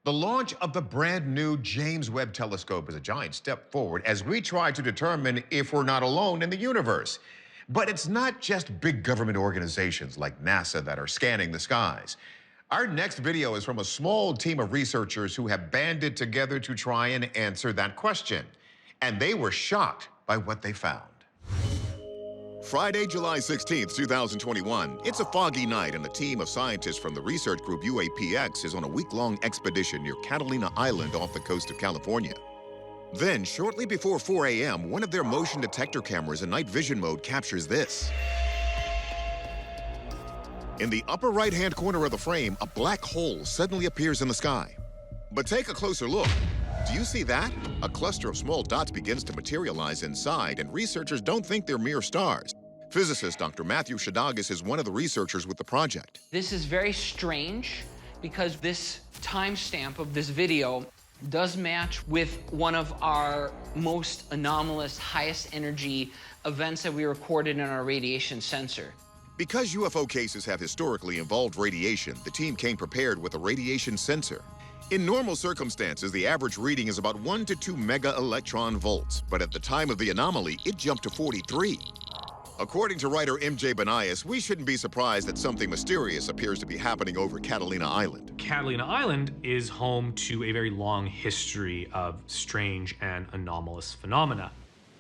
The launch of the brand new James Webb Telescope is a giant step forward as we try to determine if we're not alone in the universe. But it's not just big government organizations like NASA that are scanning the skies. Our next video is from a small team of researchers who have banded together to try and answer that question. And they were shocked by what they found. Friday, July 16th, 2021. It's a foggy night, and a team of scientists from the research group UAPX is on a week-long expedition near Catalina Island off the coast of California. Then, shortly before 4 a.m., one of their motion detector cameras in night vision mode captures this. In the upper right-hand corner of the frame, a black hole suddenly appears in the sky. But take a closer look. Do you see that? A cluster of small dots begins to materialize inside, and researchers don't think they're mere stars. Physicist Dr. Matthew Shadagis is one of the researchers with the project. This is very strange because this timestamp of this video does match with one of our most anomalous, highest energy events that we recorded in our radiation sensor. Because UFO cases have historically involved radiation, the team came prepared with a radiation sensor. In normal circumstances, the average reading is about 1 to 2 mega-electron volts, but at the time of the anomaly, it jumped to 43. According to writer MJ Banias, we shouldn't be surprised that something mysterious appears to be happening over Catalina Island. Catalina Island is home to a very long history of strange and anomalous phenomena.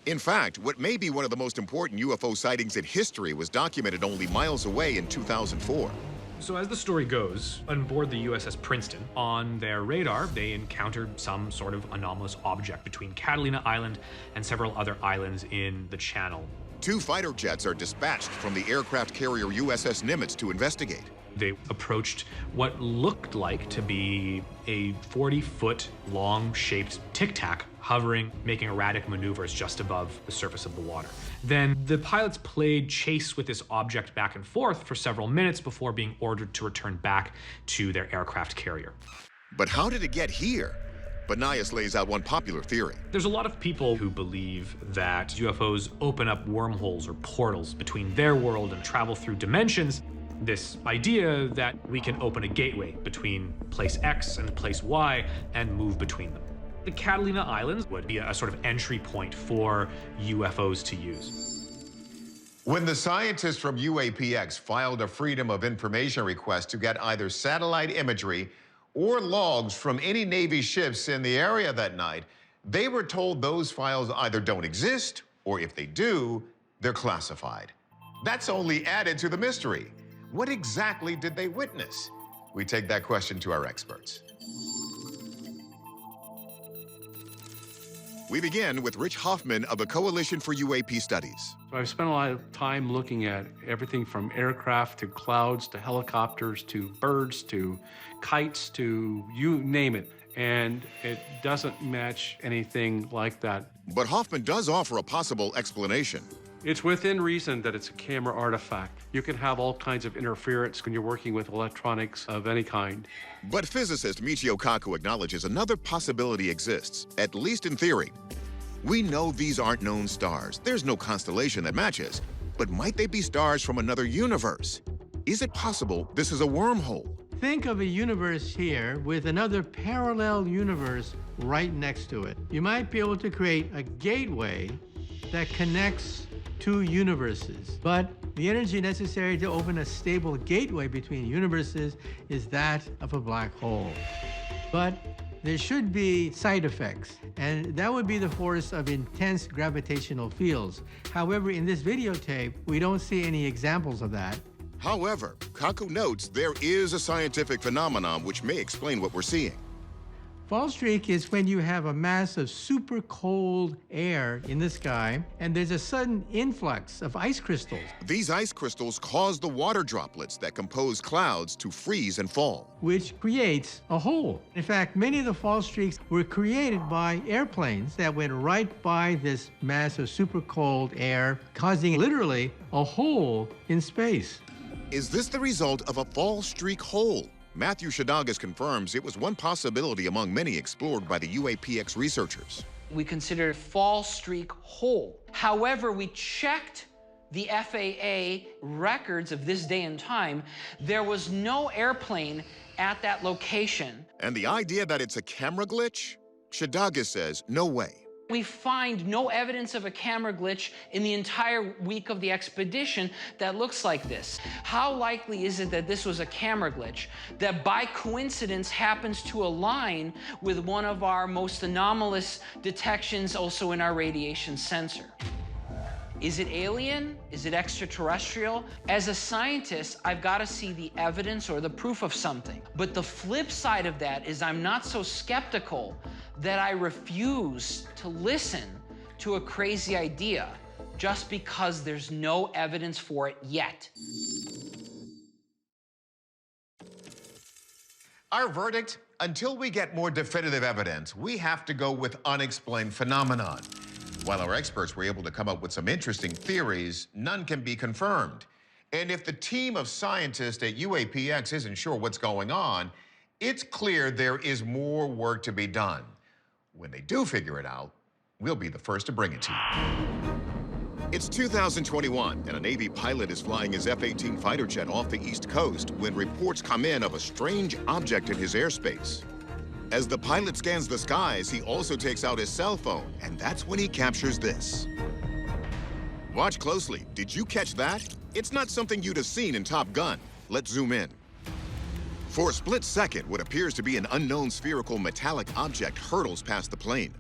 In fact, what may be one of the most important UFO sightings in history was documented only miles away in 2004. So as the story goes, on board the USS Princeton, on their radar, they encountered some sort of anomalous object between Catalina Island and several other islands in the channel. 2 fighter jets are dispatched from the aircraft carrier USS Nimitz to investigate. They approached what looked like to be a 40-foot long shaped tic-tac hovering, making erratic maneuvers just above the surface of the water. Then the pilots played chase with this object back and forth for several minutes before being ordered to return back to their aircraft carrier. But how did it get here? Banias lays out one popular theory. There's a lot of people who believe that UFOs open up wormholes or portals between their world and travel through dimensions. This idea that we can open a gateway between place X and place Y and move between them. The Catalina Islands would be a sort of entry point for UFOs to use. When the scientists from UAPX filed a Freedom of Information request to get either satellite imagery or logs from any Navy ships in the area that night, they were told those files either don't exist, or if they do, they're classified. That's only added to the mystery. What exactly did they witness? We take that question to our experts. We begin with Rich Hoffman of the Coalition for UAP Studies. I've spent a lot of time looking at everything from aircraft to clouds to helicopters to birds to kites to you name it. And it doesn't match anything like that. But Hoffman does offer a possible explanation. It's within reason that it's a camera artifact. You can have all kinds of interference when you're working with electronics of any kind. But physicist Michio Kaku acknowledges another possibility exists, at least in theory. We know these aren't known stars. There's no constellation that matches. But might they be stars from another universe? Is it possible this is a wormhole? Think of a universe here with another parallel universe right next to it. You might be able to create a gateway that connects 2 universes. But the energy necessary to open a stable gateway between universes is that of a black hole. But there should be side effects, and that would be the force of intense gravitational fields. However, in this videotape, we don't see any examples of that. However, Kaku notes there is a scientific phenomenon which may explain what we're seeing. Fall streak is when you have a mass of super cold air in the sky, and there's a sudden influx of ice crystals. These ice crystals cause the water droplets that compose clouds to freeze and fall, which creates a hole. In fact, many of the fall streaks were created by airplanes that went right by this mass of super cold air, causing literally a hole in space. Is this the result of a fall streak hole? Matthew Shadagis confirms it was one possibility among many explored by the UAPX researchers. We considered fall streak hole. However, we checked the FAA records of this day and time. There was no airplane at that location. And the idea that it's a camera glitch? Shadaga says, no way. We find no evidence of a camera glitch in the entire week of the expedition that looks like this. How likely is it that this was a camera glitch that by coincidence happens to align with one of our most anomalous detections also in our radiation sensor? Is it alien? Is it extraterrestrial? As a scientist, I've got to see the evidence or the proof of something. But the flip side of that is I'm not so skeptical that I refuse to listen to a crazy idea just because there's no evidence for it yet. Our verdict? Until we get more definitive evidence, we have to go with unexplained phenomenon. While our experts were able to come up with some interesting theories, none can be confirmed. And if the team of scientists at UAPX isn't sure what's going on, it's clear there is more work to be done. When they do figure it out, we'll be the first to bring it to you. It's 2021, and a Navy pilot is flying his F-18 fighter jet off the East Coast when reports come in of a strange object in his airspace. As the pilot scans the skies, he also takes out his cell phone, and that's when he captures this. Watch closely. Did you catch that? It's not something you'd have seen in Top Gun. Let's zoom in. For a split second, what appears to be an unknown spherical metallic object hurtles past the plane.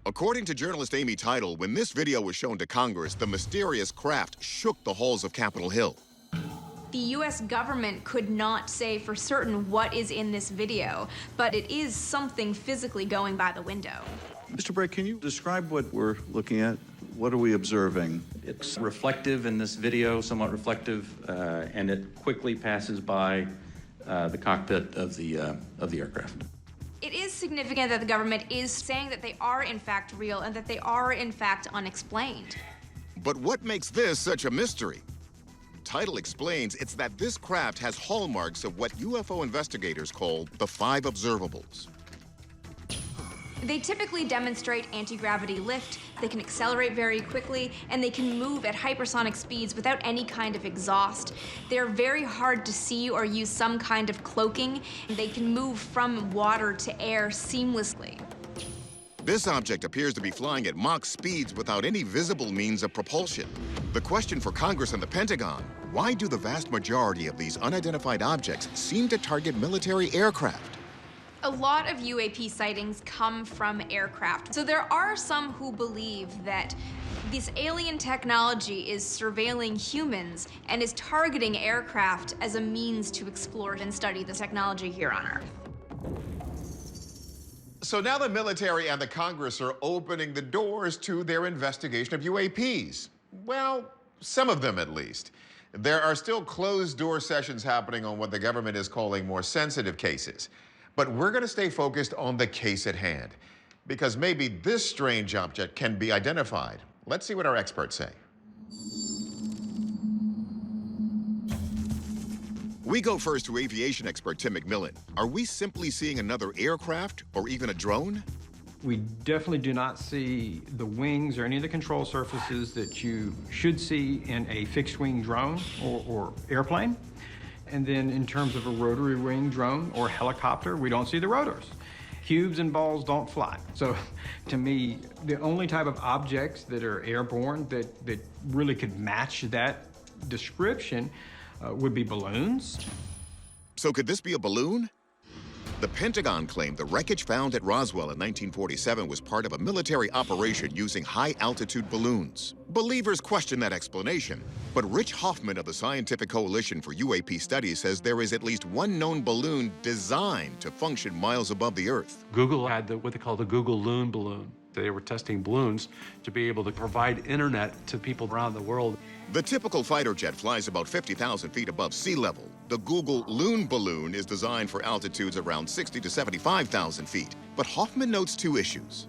According to journalist Amy Tidal, when this video was shown to Congress, the mysterious craft shook the halls of Capitol Hill. The U.S. government could not say for certain what is in this video, but it is something physically going by the window. Mr. Bray, can you describe what we're looking at? What are we observing? It's reflective in this video, somewhat reflective, and it quickly passes by the cockpit of the aircraft. It is significant that the government is saying that they are in fact real and that they are in fact unexplained. But what makes this such a mystery? Tidal explains it's that this craft has hallmarks of what UFO investigators call the Five Observables. They typically demonstrate anti-gravity lift, they can accelerate very quickly, and they can move at hypersonic speeds without any kind of exhaust. They're very hard to see or use some kind of cloaking. They can move from water to air seamlessly. This object appears to be flying at Mach speeds without any visible means of propulsion. The question for Congress and the Pentagon, why do the vast majority of these unidentified objects seem to target military aircraft? A lot of UAP sightings come from aircraft. So there are some who believe that this alien technology is surveilling humans and is targeting aircraft as a means to explore and study the technology here on Earth. So now the military and the Congress are opening the doors to their investigation of UAPs. Well, some of them at least. There are still closed-door sessions happening on what the government is calling more sensitive cases. But we're going to stay focused on the case at hand, because maybe this strange object can be identified. Let's see what our experts say. We go first to aviation expert Tim McMillan. Are we simply seeing another aircraft or even a drone? We definitely do not see the wings or any of the control surfaces that you should see in a fixed-wing drone or airplane. And then in terms of a rotary wing drone or helicopter, we don't see the rotors. Cubes and balls don't fly. So to me, the only type of objects that are airborne that really could match that description would be balloons. So could this be a balloon? The Pentagon claimed the wreckage found at Roswell in 1947 was part of a military operation using high-altitude balloons. Believers question that explanation, but Rich Hoffman of the Scientific Coalition for UAP Studies says there is at least one known balloon designed to function miles above the Earth. Google had what they call the Google Loon balloon. They were testing balloons to be able to provide internet to people around the world. The typical fighter jet flies about 50,000 feet above sea level. The Google Loon balloon is designed for altitudes around 60 to 75,000 feet. But Hoffman notes two issues.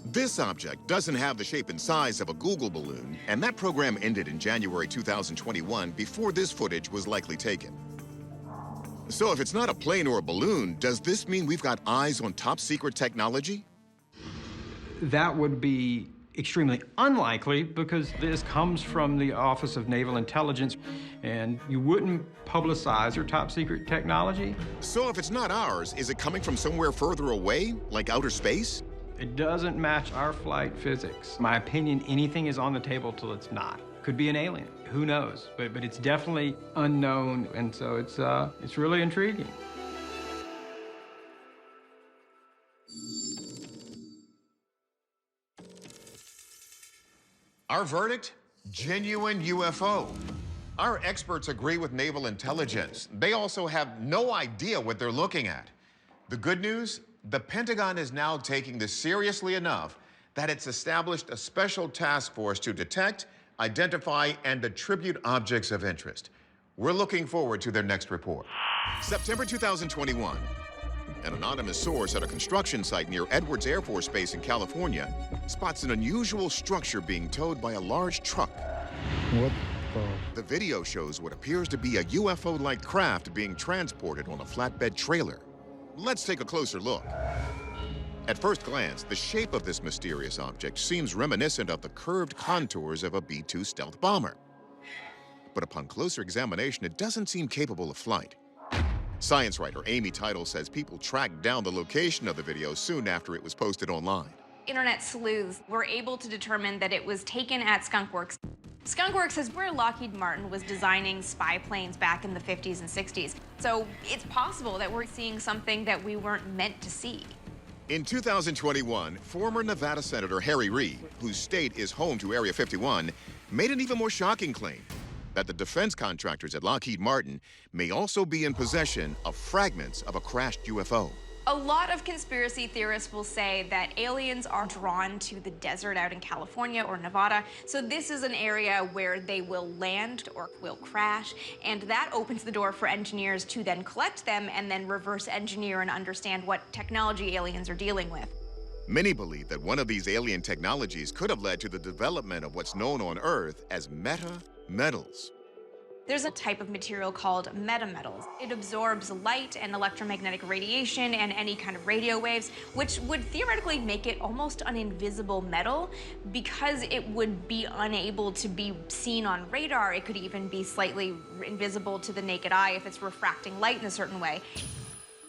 This object doesn't have the shape and size of a Google balloon, and that program ended in January 2021 before this footage was likely taken. So if it's not a plane or a balloon, does this mean we've got eyes on top secret technology? That would be extremely unlikely because this comes from the Office of Naval Intelligence, and you wouldn't publicize your top secret technology. So if it's not ours, is it coming from somewhere further away, like outer space? It doesn't match our flight physics. My opinion, anything is on the table till it's not. Could be an alien, who knows? But it's definitely unknown, and so it's really intriguing. Our verdict? Genuine UFO. Our experts agree with naval intelligence. They also have no idea what they're looking at. The good news? The Pentagon is now taking this seriously enough that it's established a special task force to detect, identify, and attribute objects of interest. We're looking forward to their next report. September 2021. An anonymous source at a construction site near Edwards Air Force Base in California spots an unusual structure being towed by a large truck. What the video shows what appears to be a UFO-like craft being transported on a flatbed trailer. Let's take a closer look. At first glance, the shape of this mysterious object seems reminiscent of the curved contours of a B-2 stealth bomber. But upon closer examination, it doesn't seem capable of flight. Science writer Amy Title says people tracked down the location of the video soon after it was posted online. Internet sleuths were able to determine that it was taken at Skunkworks. Skunkworks is where Lockheed Martin was designing spy planes back in the 50s and 60s. So it's possible that we're seeing something that we weren't meant to see. In 2021, former Nevada Senator Harry Reid, whose state is home to Area 51, made an even more shocking claim that the defense contractors at Lockheed Martin may also be in possession of fragments of a crashed UFO. A lot of conspiracy theorists will say that aliens are drawn to the desert out in California or Nevada, so this is an area where they will land or will crash, and that opens the door for engineers to then collect them and then reverse engineer and understand what technology aliens are dealing with. Many believe that one of these alien technologies could have led to the development of what's known on Earth as meta-metals. There's a type of material called metametals. It absorbs light and electromagnetic radiation and any kind of radio waves, which would theoretically make it almost an invisible metal because it would be unable to be seen on radar. It could even be slightly invisible to the naked eye if it's refracting light in a certain way.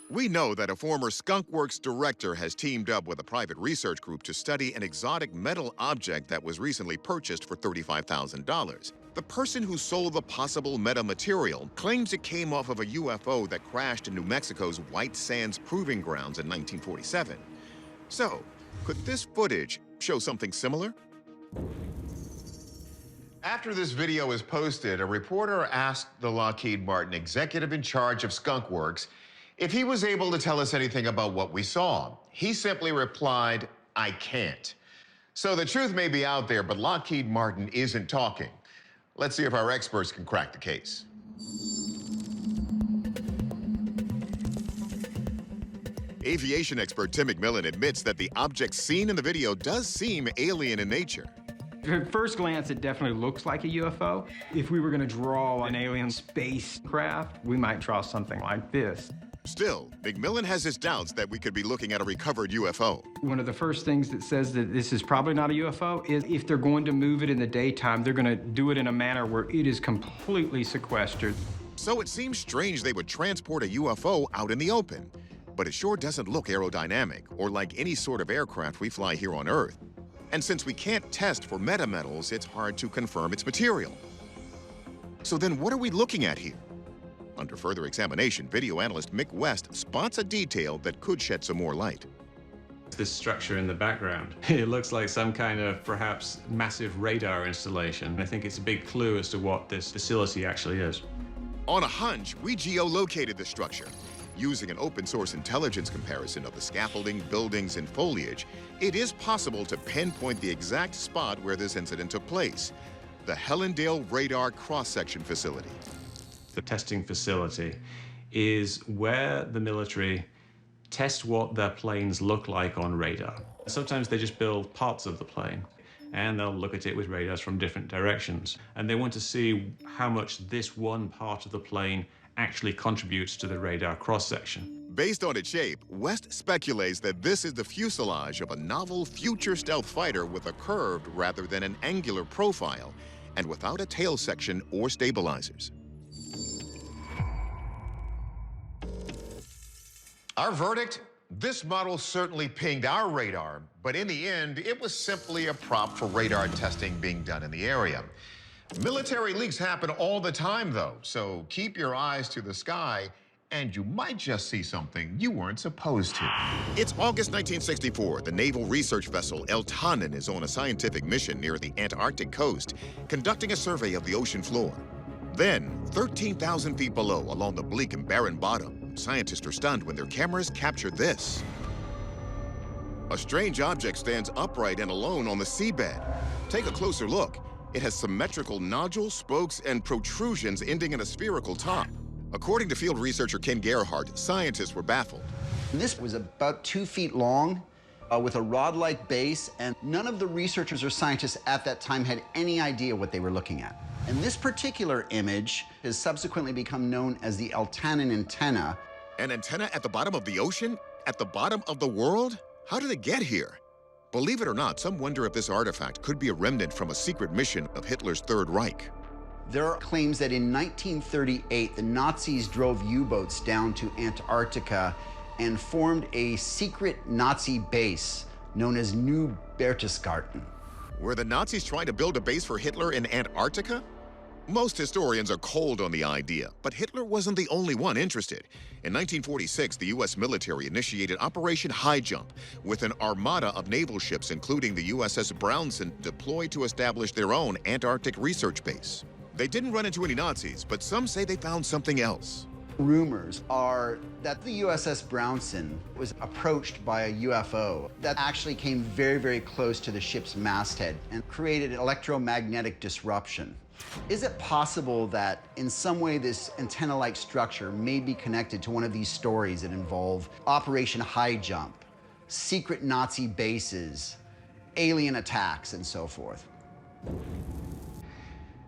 We know that a former Skunkworks director has teamed up with a private research group to study an exotic metal object that was recently purchased for $35,000. The person who sold the possible metamaterial claims it came off of a UFO that crashed in New Mexico's White Sands Proving Grounds in 1947. So, could this footage show something similar? After this video was posted, a reporter asked the Lockheed Martin executive in charge of Skunkworks if he was able to tell us anything about what we saw. He simply replied, "I can't." So the truth may be out there, but Lockheed Martin isn't talking. Let's see if our experts can crack the case. Aviation expert Tim McMillan admits that the object seen in the video does seem alien in nature. At first glance, it definitely looks like a UFO. If we were going to draw an alien spacecraft, we might draw something like this. Still, McMillan has his doubts that we could be looking at a recovered UFO. One of the first things that says that this is probably not a UFO is if they're going to move it in the daytime, they're going to do it in a manner where it is completely sequestered. So it seems strange they would transport a UFO out in the open. But it sure doesn't look aerodynamic or like any sort of aircraft we fly here on Earth. And since we can't test for metametals, it's hard to confirm its material. So then what are we looking at here? Under further examination, video analyst Mick West spots a detail that could shed some more light. This structure in the background, it looks like some kind of perhaps massive radar installation. I think it's a big clue as to what this facility actually is. On a hunch, we geolocated the structure. Using an open-source intelligence comparison of the scaffolding, buildings, and foliage, it is possible to pinpoint the exact spot where this incident took place, the Helendale Radar Cross-Section Facility. The testing facility is where the military test what their planes look like on radar. Sometimes they just build parts of the plane, and they'll look at it with radars from different directions. And they want to see how much this one part of the plane actually contributes to the radar cross-section. Based on its shape, West speculates that this is the fuselage of a novel future stealth fighter with a curved rather than an angular profile and without a tail section or stabilizers. Our verdict? This model certainly pinged our radar, but in the end, it was simply a prop for radar testing being done in the area. Military leaks happen all the time, though, so keep your eyes to the sky, and you might just see something you weren't supposed to. It's August 1964. The naval research vessel El Tanin is on a scientific mission near the Antarctic coast, conducting a survey of the ocean floor. Then, 13,000 feet below, along the bleak and barren bottom, scientists are stunned when their cameras capture this. A strange object stands upright and alone on the seabed. Take a closer look. It has symmetrical nodules, spokes, and protrusions ending in a spherical top. According to field researcher Ken Gerhardt, scientists were baffled. This was about 2 feet long with a rod-like base, and none of the researchers or scientists at that time had any idea what they were looking at. And this particular image has subsequently become known as the El Tanin antenna. An antenna at the bottom of the ocean? At the bottom of the world? How did it get here? Believe it or not, some wonder if this artifact could be a remnant from a secret mission of Hitler's Third Reich. There are claims that in 1938, the Nazis drove U-boats down to Antarctica and formed a secret Nazi base known as New Berchtesgaden. Were the Nazis trying to build a base for Hitler in Antarctica? Most historians are cold on the idea, but Hitler wasn't the only one interested. In 1946, the U.S. military initiated Operation High Jump, with an armada of naval ships, including the USS Brownson, deployed to establish their own Antarctic research base. They didn't run into any Nazis, but some say they found something else. Rumors are that the USS Brownson was approached by a UFO that actually came very, very close to the ship's masthead and created electromagnetic disruption. Is it possible that in some way this antenna-like structure may be connected to one of these stories that involve Operation High Jump, secret Nazi bases, alien attacks, and so forth?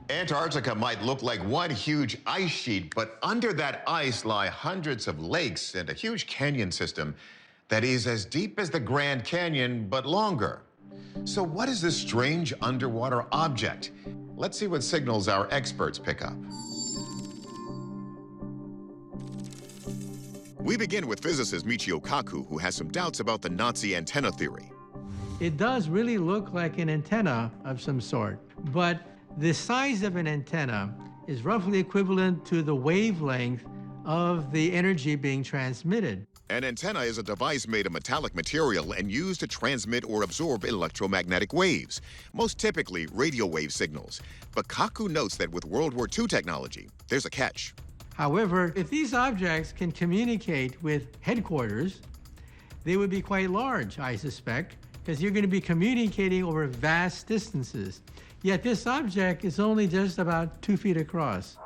Antarctica might look like one huge ice sheet, but under that ice lie hundreds of lakes and a huge canyon system that is as deep as the Grand Canyon, but longer. So what is this strange underwater object? Let's see what signals our experts pick up. We begin with physicist Michio Kaku, who has some doubts about the Nazi antenna theory. It does really look like an antenna of some sort, but the size of an antenna is roughly equivalent to the wavelength of the energy being transmitted. An antenna is a device made of metallic material and used to transmit or absorb electromagnetic waves, most typically radio wave signals. But Kaku notes that with World War II technology, there's a catch. However, if these objects can communicate with headquarters, they would be quite large, I suspect, because you're going to be communicating over vast distances. Yet this object is only just about 2 feet across.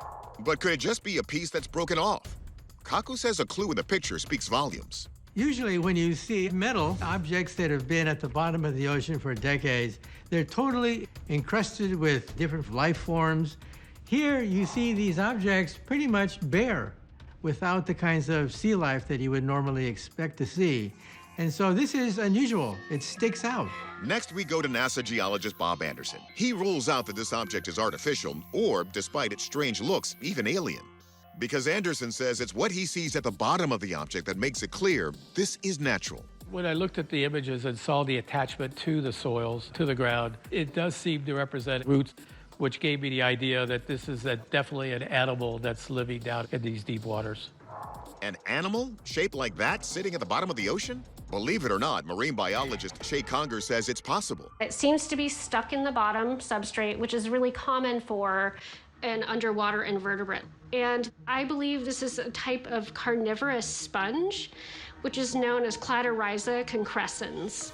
But could it just be a piece that's broken off? Kaku says a clue in the picture speaks volumes. Usually when you see metal objects that have been at the bottom of the ocean for decades, they're totally encrusted with different life forms. Here you see these objects pretty much bare, without the kinds of sea life that you would normally expect to see. And so this is unusual. It sticks out. Next, we go to NASA geologist Bob Anderson. He rules out that this object is artificial or, despite its strange looks, even alien. Because Anderson says it's what he sees at the bottom of the object that makes it clear this is natural. When I looked at the images and saw the attachment to the soils, to the ground, it does seem to represent roots, which gave me the idea that this is definitely an animal that's living down in these deep waters. An animal shaped like that sitting at the bottom of the ocean? Believe it or not, marine biologist Shay Conger says it's possible. It seems to be stuck in the bottom substrate, which is really common for an underwater invertebrate. And I believe this is a type of carnivorous sponge, which is known as Cladorhiza concrescens.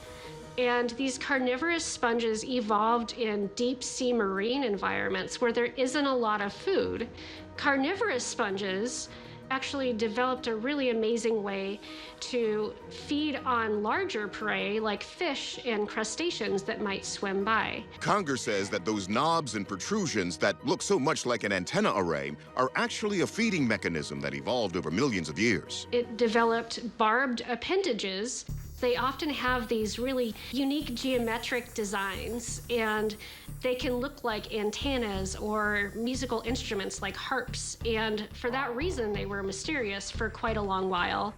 And these carnivorous sponges evolved in deep sea marine environments where there isn't a lot of food. Carnivorous sponges actually developed a really amazing way to feed on larger prey like fish and crustaceans that might swim by. Conger says that those knobs and protrusions that look so much like an antenna array are actually a feeding mechanism that evolved over millions of years. It developed barbed appendages. They often have these really unique geometric designs, and they can look like antennas or musical instruments like harps. And for that reason, they were mysterious for quite a long while.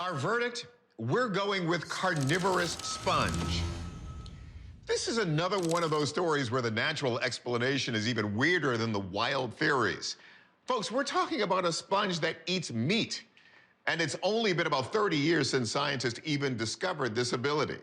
Our verdict? We're going with carnivorous sponge. This is another one of those stories where the natural explanation is even weirder than the wild theories. Folks, we're talking about a sponge that eats meat. And it's only been about 30 years since scientists even discovered this ability.